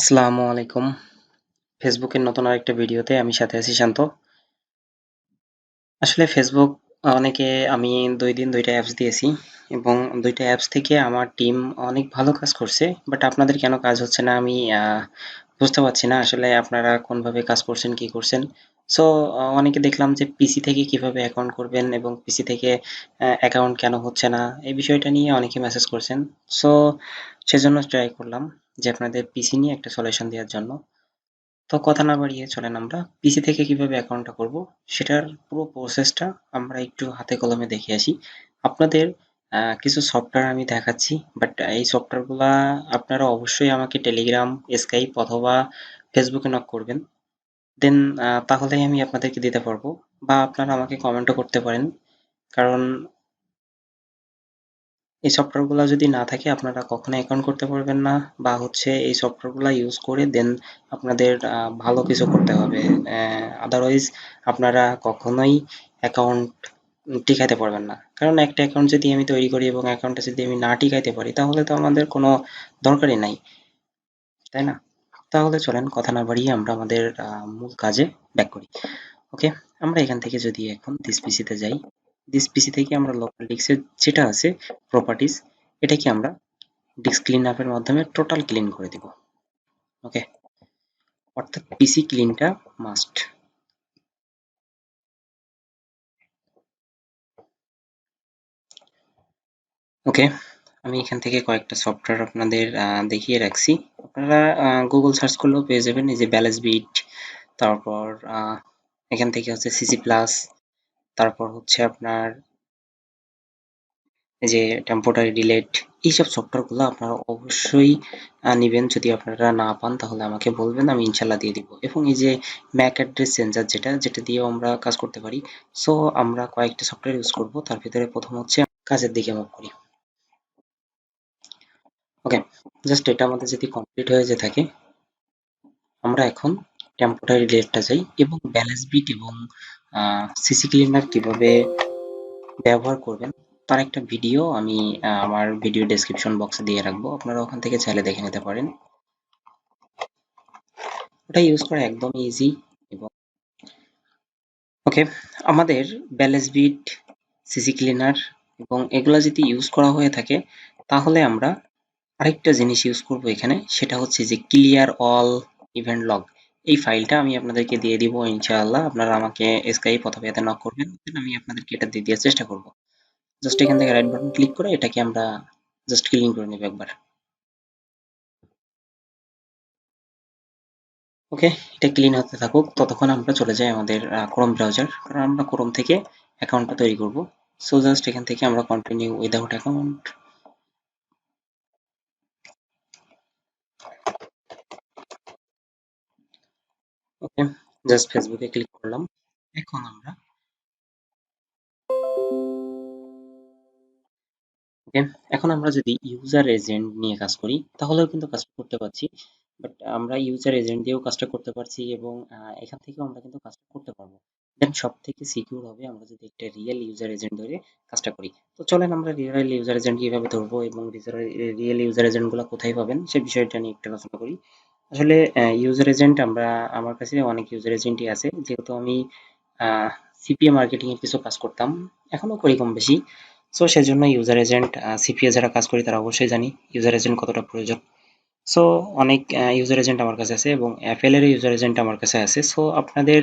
আসসালামু আলাইকুম। ফেসবুকের নতুন আরেকটা ভিডিওতে আমি সাথে আছি শান্ত। আসলে ফেসবুক অনেকে আমি ২ দিন ২ টা অ্যাপস দিয়েছি এবং ২ টা অ্যাপস থেকে আমার টিম অনেক ভালো কাজ করছে। বাট আপনাদের কেন কাজ হচ্ছে না আমি বুঝতে পারছি না। আসলে আপনারা কোনভাবে কাজ করছেন, কি করছেন? সো অনেকে দেখলাম যে পিসি থেকে কিভাবে অ্যাকাউন্ট করবেন এবং পিসি থেকে অ্যাকাউন্ট কেন হচ্ছে না? এই বিষয়টা নিয়ে অনেকে মেসেজ করছেন। সো সেজন্য ট্রাই করলাম যে আপনাদের পিসি নিয়ে একটা সলিউশন দেওয়ার জন্য। তো কথা না বাড়িয়ে চলেন আমরা পিসি থেকে কিভাবে অ্যাকাউন্টটা করব সেটার পুরো প্রসেসটা আমরা একটু হাতে কলমে দেখে আসি। আপনাদের কিছু সফটওয়্যার আমি দেখাচ্ছি, বাট এই সফটওয়্যারগুলা আপনারা অবশ্যই আমাকে টেলিগ্রাম, স্কাইপ অথবা ফেসবুকে নক করবেন। দেন তাহলেই আমি আপনাদেরকে দিতে পারবো, বা আপনারা আমাকে কমেন্টও করতে পারেন। কারণ এই সফটওয়্যারগুলা যদি না থাকে আপনারা কখনোই অ্যাকাউন্ট করতে পারবেন না, বা হচ্ছে এই সফটওয়্যারগুলা ইউজ করে দেন আপনাদের ভালো কিছু করতে হবে। আদারওয়াইজ আপনারা কখনোই অ্যাকাউন্ট টিকাইতে পারবেন না। কারণ একটা অ্যাকাউন্ট যদি আমি তৈরি করি এবং অ্যাকাউন্টটা যদি আমি না টিকাইতে পারি তাহলে তো আমাদের কোনো দরকারই নাই, তাই না? তাহলে চলেন কথা না বাড়িয়ে আমরা আমাদের মূল কাজে ব্যাক করি। ওকে, আমরা এখান থেকে যদি এখন দিস পিসিতে যাই, দিস পিসি থেকে আমরা লোকাল ডিস্কের যেটা আছে প্রপার্টিজ, এটাকে আমরা ডিস্ক ক্লিন আপের মাধ্যমে টোটাল ক্লিন করে দিব। ওকে, অর্থাৎ পিসি ক্লিনটা মাস্ট। ওকে, আমি এখান থেকে কয়েকটা সফটওয়্যার আপনাদের দেখিয়ে রাখছি। আপনারা গুগল সার্চ করলেও পেয়ে যাবেন, এই যে ব্যালেন্স বিট, তারপর এখান থেকে হচ্ছে সিসি প্লাস, তারপর হচ্ছে আপনার এই যে টেম্পোরারি ডিলেট। এইসব সফটওয়্যারগুলো আপনারা অবশ্যই নিবেন। যদি আপনারা না পান তাহলে আমাকে বলবেন, আমি ইনশাল্লাহ দিয়ে দিব। এবং এই যে ম্যাক অ্যাড্রেস চেঞ্জার, যেটা যেটা দিয়েও আমরা কাজ করতে পারি। সো আমরা কয়েকটা সফটওয়্যার ইউজ করব, তার ভিতরে প্রথম হচ্ছে কাজের দিকে মুভ করি। ওকে, জাস্ট এটা আমাদের যদি কমপ্লিট হয়ে যেয়ে থাকে, আমরা এখন টেম্পোরারি ডিলেটটা যাই এবং ব্যালেন্স বিট এবং সিসি ক্লিনার কিভাবে ব্যবহার করবেন তার একটা ভিডিও আমি আমার ভিডিও ডেসক্রিপশন বক্সে দিয়ে রাখবো, আপনারা ওখান থেকে চাইলে দেখে নিতে পারেন। ওটা ইউজ করা একদম ইজি। এবং ওকে, আমাদের ব্যালেন্স বিট, সিসি ক্লিনার এবং এগুলা যদি ইউজ করা হয়ে থাকে তাহলে আমরা আরেকটা জিনিস ইউজ করব এখানে, সেটা হচ্ছে যে ক্লিয়ার অল ইভেন্ট লগ। এই ফাইলটা আমি আপনাদেরকে দিয়ে দিব ইনশাআল্লাহ। আপনারা আমাকে স্কাইপ অথবা এতে নক করবেন, আমি আপনাদেরকে এটা দিয়ে দেওয়ার চেষ্টা করব। জাস্ট এখান থেকে রাইট বাটন ক্লিক করে এটাকে আমরা জাস্ট ক্লিন করে নেব একবার। ওকে, এটা ক্লিন হতে থাকুক, ততক্ষণ আমরা চলে যাই আমাদের ক্রোম ব্রাউজার, কারণ আমরা ক্রোম থেকে অ্যাকাউন্টটা তৈরি করব। সো জাস্ট এখান থেকে আমরা কন্টিনিউ উইদাউট অ্যাকাউন্ট। ওকে, জাস্ট ফেসবুকে ক্লিক করলাম। এখন আমরা ওকে, এখন আমরা যদি ইউজার এজেন্ট নিয়ে কাজ করি তাহলেও কিন্তু কাজটা করতে পারছি। বাট আমরা ইউজার এজেন্ট দিয়েও কাজটা করতে পারছি এবং এখান থেকেও আমরা কিন্তু কাজটা করতে পারবো। দেন সব থেকে সিকিউর হবে আমরা যদি একটা রিয়েল ইউজার এজেন্ট ধরে কাজটা করি। তো চলেন আমরা রিয়েল ইউজার এজেন্ট কিভাবে ধরবো এবং রিয়েল ইউজার এজেন্ট গুলা কোথায় পাবেন সে বিষয়টা নিয়ে একটু আলোচনা করি। আসলে ইউজার এজেন্ট আমার কাছে অনেক ইউজার এজেন্টই আছে, যেহেতু আমি সিপিএ মার্কেটিং এর কিছু কাজ করতাম, এখনো করি কম বেশি। সো সেজন্য ইউজার এজেন্ট, সিপিএ যারা কাজ করি তারা অবশ্যই জানি ইউজার এজেন্ট কতটা প্রয়োজন। সো অনেক ইউজার এজেন্ট আমার কাছে আছে এবং অ্যাপেল এর ইউজার এজেন্ট আমার কাছে আছে। সো আপনাদের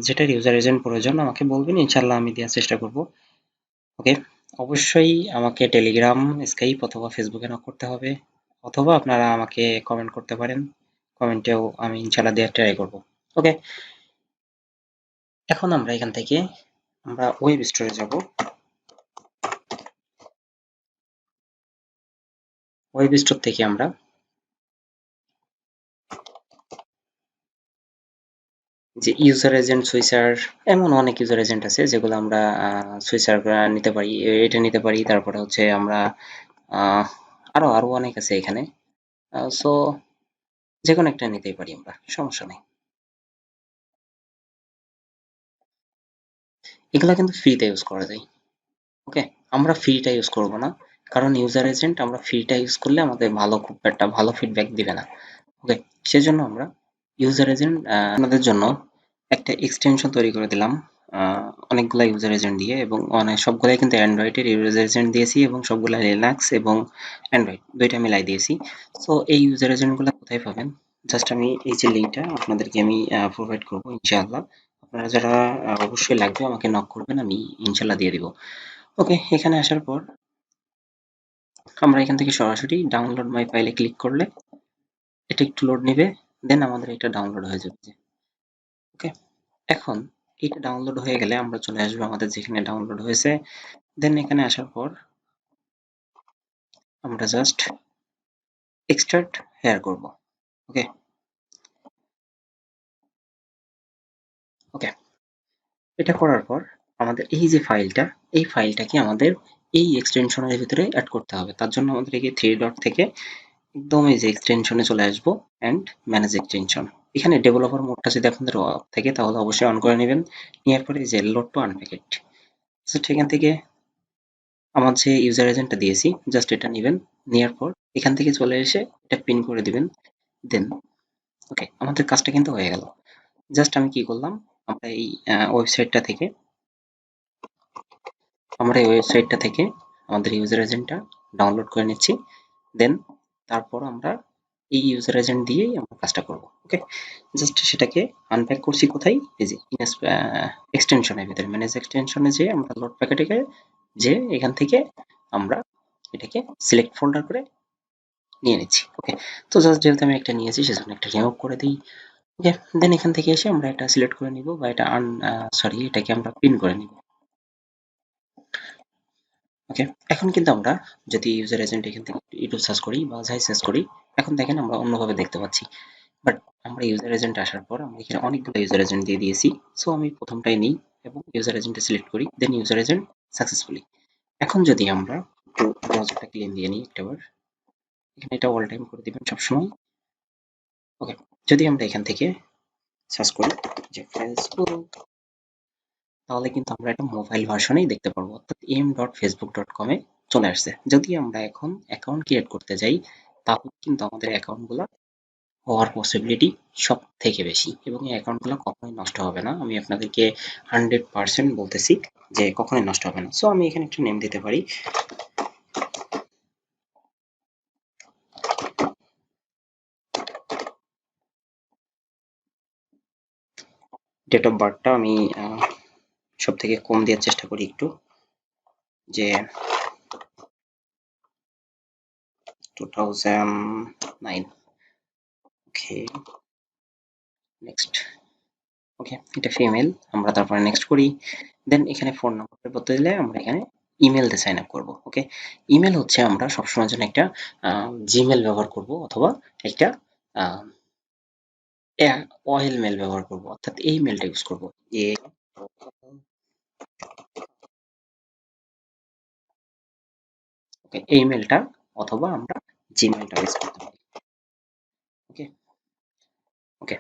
যেটার ইউজার এজেন্ট প্রয়োজন আমাকে বলবেন, ইনশাল্লাহ আমি দেওয়ার চেষ্টা করব। ওকে, অবশ্যই আমাকে টেলিগ্রাম, স্কাইপ অথবা ফেসবুকে নক করতে হবে, অথবা আপনারা আমাকে কমেন্ট করতে পারেন। কমেন্টেও আমি ইনশাল্লাহ দেওয়ার ট্রাই করব। ওকে, এখন আমরা এখান থেকে আমরা ওয়েব স্টোরে যাব। ওয়েব স্টোর থেকে আমরা যে ইউজার এজেন্ট সুইচার, এমন অনেক ইউজার এজেন্ট আছে যেগুলো আমরা সুইচার নিতে পারি, এটা নিতে পারি। তারপরে হচ্ছে আমরা আহ, আরো আরো অনেক আছে এখানে। সো যে কোনো একটা নিতেই পারি আমরা, সমস্যা নেই। এগুলা কিন্তু ফ্রিতে ইউজ করা যায়। ওকে, আমরা ফ্রিটা ইউজ করব না, কারণ ইউজার এজেন্ট আমরা ফ্রিটা ইউজ করলে আমাদের ভালো, খুব একটা ভালো ফিডব্যাক দিবে না। ওকে, সেজন্য আমরা ইউজার এজেন্ট আপনাদের জন্য একটা এক্সটেনশন তৈরি করে দিলাম অনেকগুলা ইউজার এজেন্ট দিয়ে, এবং সবগুলাই কিন্তু অ্যান্ড্রয়েডের ইউজার এজেন্ট দিয়েছি এবং সবগুলা লিনাক্স এবং অ্যান্ড্রয়েড দুইটা মিলাই দিয়েছি। সো এই ইউজার এজেন্টগুলো কোথায় পাবেন? জাস্ট আমি এই যে লিঙ্কটা আপনাদেরকে আমি প্রোভাইড করবো ইনশাআল্লাহ। আপনারা যারা অবশ্যই লাগবে আমাকে নক করবেন, আমি ইনশাআল্লাহ দিয়ে দিব। ওকে, এখানে আসার পর আমরা এখান থেকে সরাসরি ডাউনলোড মাই ফাইলে ক্লিক করলে এটা একটু লোড নেবে, দেন আমাদের এটা ডাউনলোড হয়ে যাবে। ওকে, এখন এটা ডাউনলোড হয়ে গেলে আমরা চলে আসবো আমাদের যেখানে ডাউনলোড হয়েছে, দেন এখানে আসার পর আমরা জাস্ট এক্সট্রাক্ট হেয়ার করব। ওকে ওকে, এটা করার পর আমাদের এই যে ফাইলটা, এই ফাইলটাকে আমাদের এই এক্সটেনশনের ভিতরে অ্যাড করতে হবে। তার জন্য আমাদের এই থ্রি ডট থেকে একদম এই যে এক্সটেনশনে চলে আসবো অ্যান্ড ম্যানেজ এক্সটেনশন। এখানে ডেভেলপার মোডটা যদি আপনাদের অফ থাকে তাহলে অবশ্যই অন করে নেবেন। নেওয়ার পরে এই যে লোড টু আনপ্যাকেট, জাস্ট এখান থেকে আমার যে ইউজার এজেন্টটা দিয়েছি জাস্ট এটা নেবেন। নেওয়ার পর এখান থেকে চলে এসে এটা পিন করে দিবেন, দেন ওকে, আমাদের কাজটা কিন্তু হয়ে গেল। জাস্ট আমি কি করলাম, আমরা এই ওয়েবসাইটটা থেকে আমাদের ইউজার এজেন্টটা ডাউনলোড করে নিচ্ছি, দেন তারপর আমরা এই ইউজার এজেন্ট দিয়েই আমরা কাজটা করব। ওকে, জাস্ট সেটাকে আনপ্যাক করছি কোথায়, এই যে এক্সটেনশনের ভিতরে ম্যানেজ এক্সটেনশনে যে আমরা লোড প্যাকেটে যে এখান থেকে আমরা এটাকে সিলেক্ট ফোল্ডার করে নিয়ে নিচ্ছি। ওকে, তো জাস্ট যেহেতু আমি একটা নিয়েছি সেজন্য একটা রিমুভ করে দিই। ওকে, দেন এখান থেকে এসে আমরা এটা সিলেক্ট করে নিব বা এটা সরি এটাকে আমরা পিন করে নিব। ওকে, এখন কিন্তু আমরা যদি ইউজার এজেন্ট এখান থেকে ইউটিউব সার্চ করি বা যাই সার্চ করি, এখন দেখেন আমরা অন্যভাবে দেখতে পাচ্ছি। বাট আমরা ইউজার এজেন্ট আসার পর আমরা এখানে অনেকগুলো ইউজার এজেন্ট দিয়ে দিয়েছি। সো আমি প্রথমটাই নিই এবং ইউজার এজেন্টটা সিলেক্ট করি, দেন ইউজার এজেন্ট সাকসেসফুলি। এখন যদি আমরা একটু ব্রাউজারটা ক্লিন দিয়ে নিই একটাবার, এখানে এটা অল টাইম করে দিবেন সবসময়। ওকে, যদি আমরা এখান থেকে সার্চ করি যে ফেসবুক, তাহলে কিন্তু আমরা এটা মোবাইল ভার্সনেই দেখতে পারবো, অর্থাৎ m.facebook.com এ চলে আসছে। যদি আমরা এখন অ্যাকাউন্ট ক্রিয়েট করতে যাই তাহলে কিন্তু আমাদের অ্যাকাউন্টগুলো হওয়ার পসিবিলিটি সব থেকে বেশি, এবং এই অ্যাকাউন্টগুলো কখনোই নষ্ট হবে না। আমি আপনাদেরকে 100% বলতেছি যে কখনোই নষ্ট হবে না। সো আমি এখানে একটা নেম দিতে পারি, ডেট অফ বার্থটা আমি সব থেকে কম দেওয়ার চেষ্টা করি একটু, যে 2009। ওকে, নেক্সট। ওকে, এটা ফিমেল, আমরা তারপরে নেক্সট করি। দেন এখানে ফোন নাম্বার বদলে আমরা এখানে ইমেল দিয়ে সাইন আপ করবো। ওকে, ইমেল হচ্ছে আমরা সবসময় জন্য একটা জিমেল ব্যবহার করব অথবা একটা অয়েল মেল ব্যবহার করব, অর্থাৎ এই মেলটা ইউজ করব। এ ওকে, এই মেলটা অথবা আমরা জিমেলটা ইউজ করতে পারি। ওকে ওকে,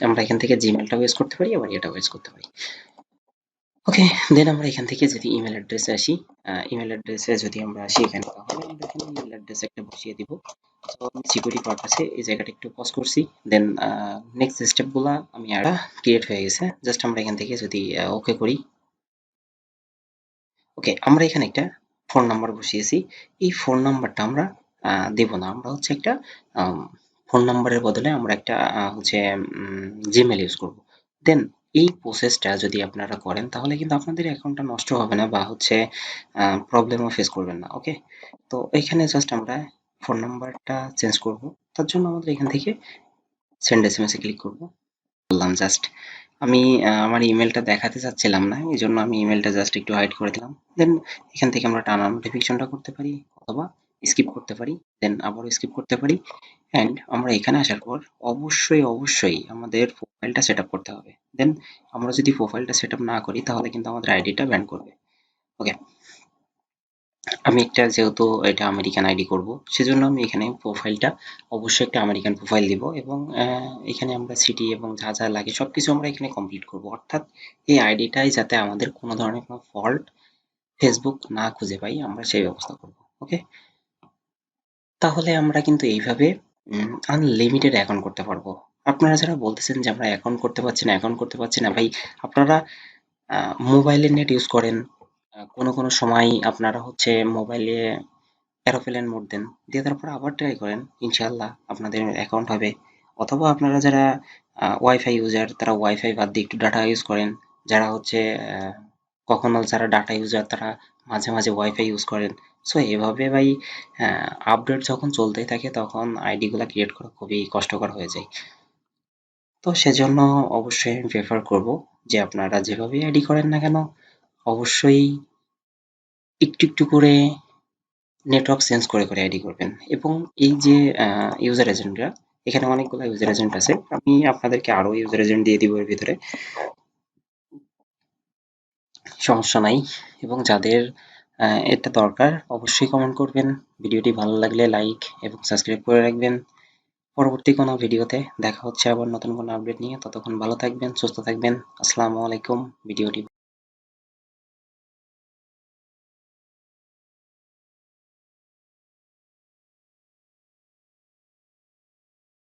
আমরা এখান থেকে জিমেলটাও ইউজ করতে পারি আবার এটাও ইউজ করতে পারি। ওকে, দেন আমরা এখান থেকে যদি ইমেল অ্যাড্রেসে আসি, ইমেল অ্যাড্রেসে যদি আমরা আসি এখানে, তাহলে আমরা এখানে ইমেল অ্যাড্রেস একটা বসিয়ে দিব। সো আমি সিকিউরিটি পারপাসে এই জায়গাটা একটু পজ করছি, দেন নেক্সট স্টেপগুলা আমি আর ক্রিয়েট হয়ে গেছে। জাস্ট আমরা এখান থেকে যদি ওকে করি, ওকে, আমরা এখানে একটা ফোন নাম্বার বসিয়েছি। এই ফোন নাম্বারটা আমরা দেব না, আমরা হচ্ছে একটা ফোন নাম্বারের বদলে আমরা একটা হচ্ছে জিমেল ইউজ করব। দেন এই প্রসেসটা যদি আপনারা করেন তাহলে কিন্তু আপনাদের অ্যাকাউন্টটা নষ্ট হবে না বা হচ্ছে প্রবলেমও ফেস করবেন না। ওকে, তো এখানে জাস্ট আমরা ফোন নাম্বারটা চেঞ্জ করব। তার জন্য আমাদের এখান থেকে সেন্ড এসএমএস এ ক্লিক করব। বললাম জাস্ট আমি আমার ইমেলটা দেখাতে চাচ্ছিলাম না, এই জন্য আমি ইমেলটা জাস্ট একটু হাইড করে দিলাম। দেন এখান থেকে আমরা টানা নোটিফিকেশনটা করতে পারি অথবা স্কিপ করতে পারি, দেন আবারও স্কিপ করতে পারি। অ্যান্ড আমরা এখানে আসার পর অবশ্যই আমাদের প্রোফাইলটা সেট আপ করতে হবে। দেন আমরা যদি প্রোফাইলটা সেট আপ না করি তাহলে কিন্তু আমাদের আইডিটা ব্যান করবে। ওকে, আমি একটা যেহেতু এটা আমেরিকান আইডি করব সেজন্য আমি এখানে প্রোফাইলটা অবশ্যই একটা আমেরিকান প্রোফাইল দিব, এবং এখানে আমরা সিটি এবং যা যা লাগে সবকিছু আমরা এখানে কমপ্লিট করব, অর্থাৎ এই আইডিটাই যাতে আমাদের কোনো ধরনের কোনো ফল্ট ফেসবুক না খুঁজে পাই আমরা সেই ব্যবস্থা করব। ওকে, তাহলে আমরা কিন্তু এইভাবে আনলিমিটেড অ্যাকাউন্ট করতে পারবো। আপনারা যারা বলতেছেন যে আমরা অ্যাকাউন্ট করতে পারছি না, অ্যাকাউন্ট করতে পারছি না ভাই, আপনারা মোবাইলে নেট ইউজ করেন। কোনো সময় আপনারা হচ্ছে মোবাইলে এরোপ্লেন মোড দেন, দিয়ে তারপর আবার ট্রাই করেন, ইনশাআল্লাহ আপনাদের অ্যাকাউন্ট হবে। অথবা আপনারা যারা ওয়াইফাই ইউজার তারা ওয়াইফাই বাদ দিয়ে একটু ডাটা ইউজ করেন। যারা হচ্ছে কখনো যারা ডাটা ইউজার তারা মাঝে মাঝে ওয়াইফাই ইউজ করেন। সো এভাবে ভাই আপডেট যখন চলতেই থাকে তখন আইডি গুলা ক্রিয়েট করা খুবই কষ্টকর হয়ে যায়। তো সেজন্য অবশ্যই আমি প্রেফার করব যে আপনারা যেভাবেই আইডি করেন না কেন অবশ্যই একটু একটু করে নেটওয়ার্ক চেঞ্জ করে করে আইডি করবেন। এবং এই যে ইউজার এজেন্টরা, এখানে অনেকগুলো ইউজার এজেন্ট আছে, আমি আপনাদেরকে আরো ইউজার এজেন্ট দিয়ে দিব এর ভিতরে, সমস্যা নাই। এবং যাদের এটা দরকার অবশ্যই কমেন্ট করবেন। ভিডিওটি ভালো লাগলে লাইক এবং সাবস্ক্রাইব করে রাখবেন। পরবর্তী কোনো ভিডিওতে দেখা হচ্ছে আবার নতুন কোনো আপডেট নিয়ে। ততক্ষণ ভালো থাকবেন, সুস্থ থাকবেন। আসসালামু আলাইকুম। ভিডিওটি